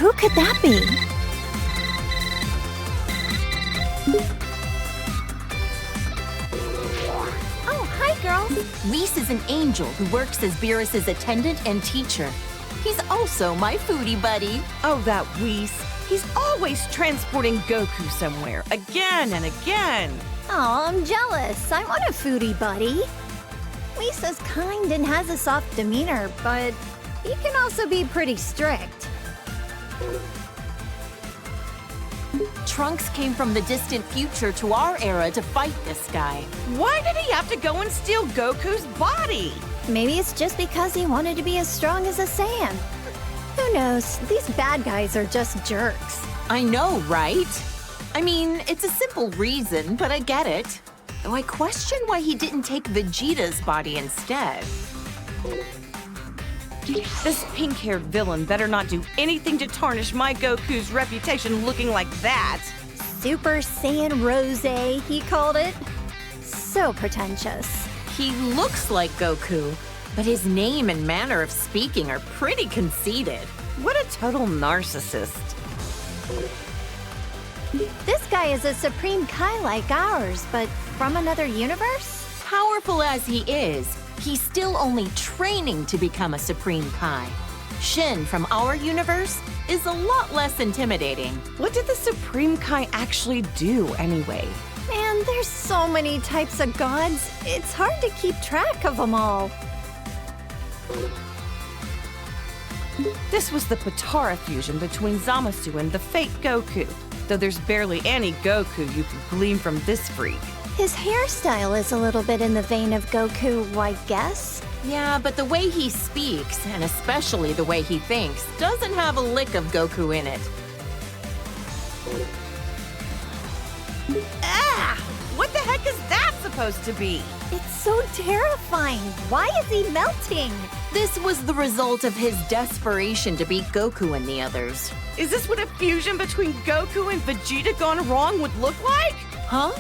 Who could that be? Oh, hi, girls. Whis is an angel who works as Beerus's attendant and teacher. He's also my foodie buddy. Oh, that Whis. He's always transporting Goku somewhere, again and again. Oh, I'm jealous. I want a foodie buddy. Whis is kind and has a soft demeanor, but he can also be pretty strict. Trunks came from the distant future to our era to fight this guy. Why did he have to go and steal Goku's body? Maybe it's just because he wanted to be as strong as a Saiyan. Who knows? These bad guys are just jerks. I know, right? I mean, it's a simple reason, but I get it. Though I question why he didn't take Vegeta's body instead. This pink-haired villain better not do anything to tarnish my Goku's reputation looking like that. Super Saiyan Rose, he called it. So pretentious. He looks like Goku, but his name and manner of speaking are pretty conceited. What a total narcissist. This guy is a Supreme Kai like ours, but from another universe? Powerful as he is, he's still only training to become a Supreme Kai. Shin from our universe is a lot less intimidating. What did the Supreme Kai actually do anyway? Man, there's so many types of gods. It's hard to keep track of them all. This was the Potara fusion between Zamasu and the fake Goku, though there's barely any Goku you could glean from this freak. His hairstyle is a little bit in the vein of Goku, I guess. Yeah, but the way he speaks, and especially the way he thinks, doesn't have a lick of Goku in it. Ah! What the heck is that supposed to be? It's so terrifying. Why is he melting? This was the result of his desperation to beat Goku and the others. Is this what a fusion between Goku and Vegeta gone wrong would look like? Huh?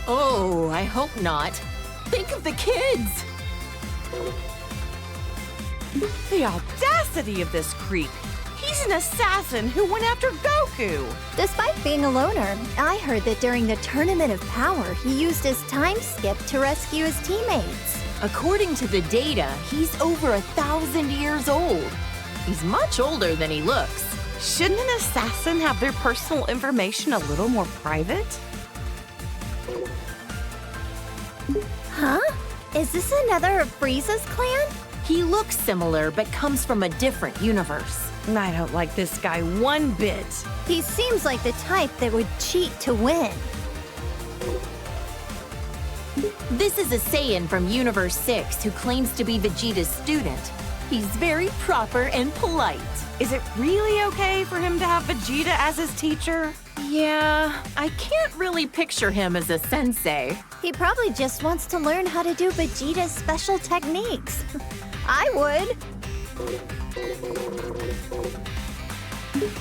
Oh, I hope not. Think of the kids! The audacity of this creep! He's an assassin who went after Goku! Despite being a loner, I heard that during the Tournament of Power, he used his time skip to rescue his teammates. According to the data, he's over 1,000 years old. He's much older than he looks. Shouldn't an assassin have their personal information a little more private? Huh? Is this another of Frieza's clan? He looks similar, but comes from a different universe. I don't like this guy one bit. He seems like the type that would cheat to win. This is a Saiyan from Universe 6 who claims to be Vegeta's student. He's very proper and polite. Is it really okay for him to have Vegeta as his teacher? Yeah, I can't really picture him as a sensei. He probably just wants to learn how to do Vegeta's special techniques. I would.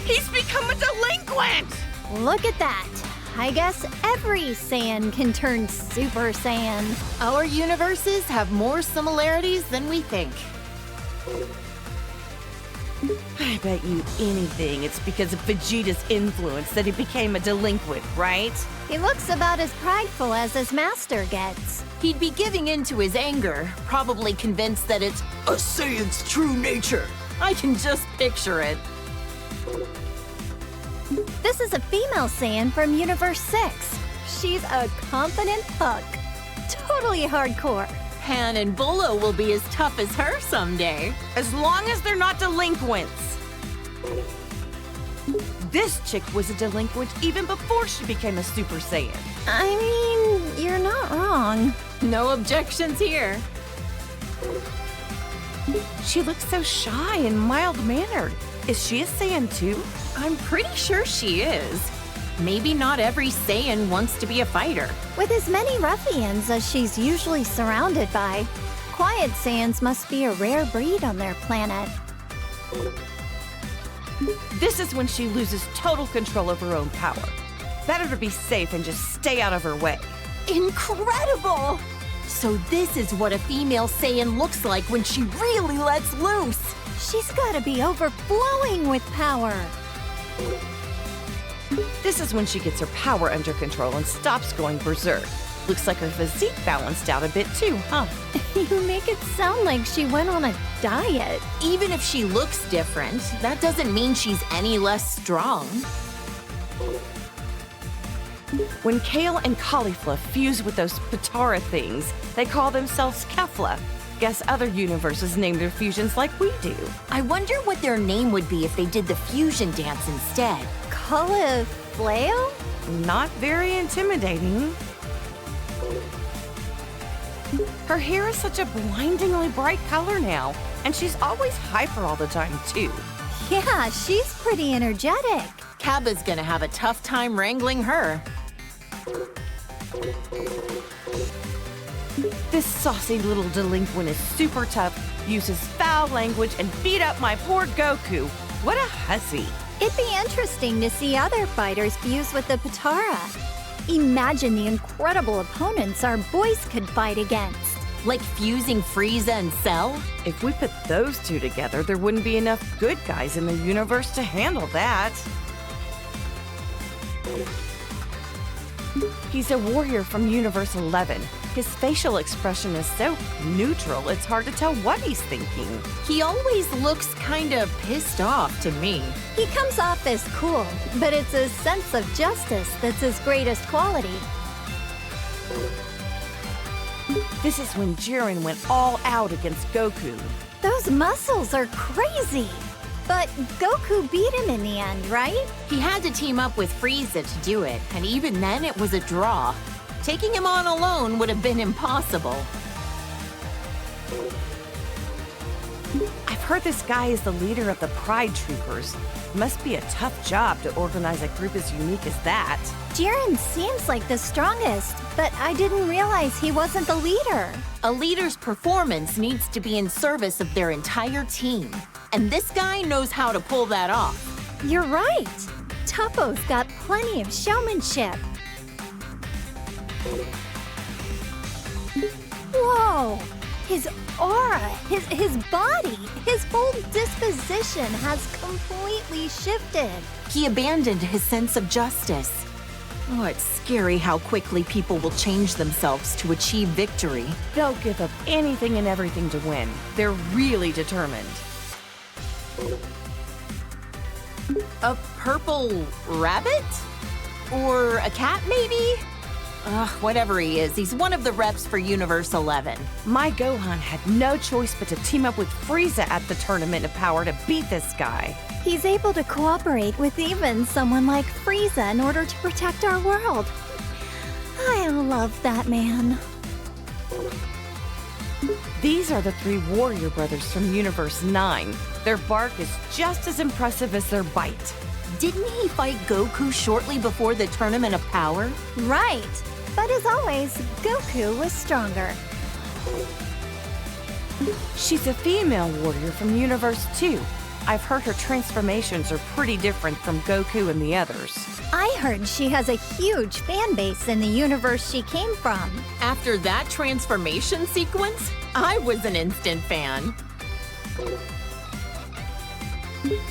He's become a delinquent! Look at that. I guess every Saiyan can turn Super Saiyan. Our universes have more similarities than we think. I bet you anything it's because of Vegeta's influence that he became a delinquent, right? He looks about as prideful as his master gets. He'd be giving in to his anger, probably convinced that it's a Saiyan's true nature. I can just picture it. This is a female Saiyan from Universe 6. She's a confident puck. Totally hardcore. Han and Bolo will be as tough as her someday. As long as they're not delinquents. This chick was a delinquent even before she became a Super Saiyan. I mean, you're not wrong. No objections here. She looks so shy and mild-mannered. Is she a Saiyan too? I'm pretty sure she is. Maybe not every Saiyan wants to be a fighter. With as many ruffians as she's usually surrounded by, quiet Saiyans must be a rare breed on their planet. This is when she loses total control of her own power. Better to be safe and just stay out of her way. Incredible! So this is what a female Saiyan looks like when she really lets loose. She's gotta be overflowing with power. This is when she gets her power under control and stops going berserk. Looks like her physique balanced out a bit too, huh? You make it sound like she went on a diet. Even if she looks different, that doesn't mean she's any less strong. When kale and cauliflower fuse with those Patara things, they call themselves Kefla. Guess other universes name their fusions like we do. I wonder what their name would be if they did the fusion dance instead. Cauliflower? Not very intimidating. Her hair is such a blindingly bright color now, and she's always hyper all the time, too. Yeah, she's pretty energetic. Cabba's gonna have a tough time wrangling her. This saucy little delinquent is super tough, uses foul language, and beat up my poor Goku. What a hussy. It'd be interesting to see other fighters fuse with the Patara. Imagine the incredible opponents our boys could fight against. Like fusing Frieza and Cell? If we put those two together, there wouldn't be enough good guys in the universe to handle that. He's a warrior from Universe 11. His facial expression is so neutral, it's hard to tell what he's thinking. He always looks kinda pissed off to me. He comes off as cool, but it's his sense of justice that's his greatest quality. This is when Jiren went all out against Goku. Those muscles are crazy. But Goku beat him in the end, right? He had to team up with Frieza to do it, and even then it was a draw. Taking him on alone would have been impossible. I've heard this guy is the leader of the Pride Troopers. Must be a tough job to organize a group as unique as that. Jiren seems like the strongest, but I didn't realize he wasn't the leader. A leader's performance needs to be in service of their entire team. And this guy knows how to pull that off. You're right. Toppo's got plenty of showmanship. Whoa! His aura, his body, his whole disposition has completely shifted. He abandoned his sense of justice. Oh, it's scary how quickly people will change themselves to achieve victory. They'll give up anything and everything to win. They're really determined. A purple rabbit? Or a cat, maybe? Ugh, whatever he is, he's one of the reps for Universe 11. My Gohan had no choice but to team up with Frieza at the Tournament of Power to beat this guy. He's able to cooperate with even someone like Frieza in order to protect our world. I love that man. These are the three warrior brothers from Universe 9. Their bark is just as impressive as their bite. Didn't he fight Goku shortly before the Tournament of Power? Right. But as always, Goku was stronger. She's a female warrior from Universe 2. I've heard her transformations are pretty different from Goku and the others. I heard she has a huge fan base in the universe she came from. After that transformation sequence, I was an instant fan.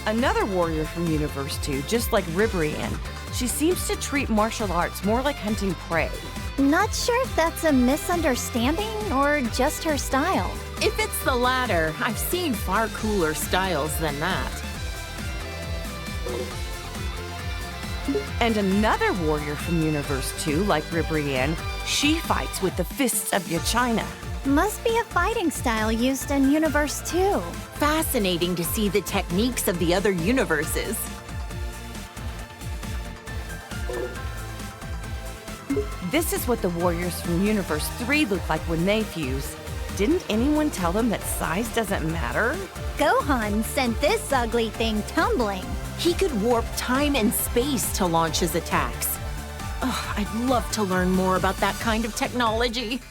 Another warrior from Universe 2, just like Ribrianne. She seems to treat martial arts more like hunting prey. Not sure if that's a misunderstanding or just her style. If it's the latter, I've seen far cooler styles than that. And another warrior from Universe 2, like Ribrianne, she fights with the fists of Yachina. Must be a fighting style used in Universe 2. Fascinating to see the techniques of the other universes. This is what the warriors from Universe 3 look like when they fuse. Didn't anyone tell them that size doesn't matter? Gohan sent this ugly thing tumbling. He could warp time and space to launch his attacks. Ugh, I'd love to learn more about that kind of technology.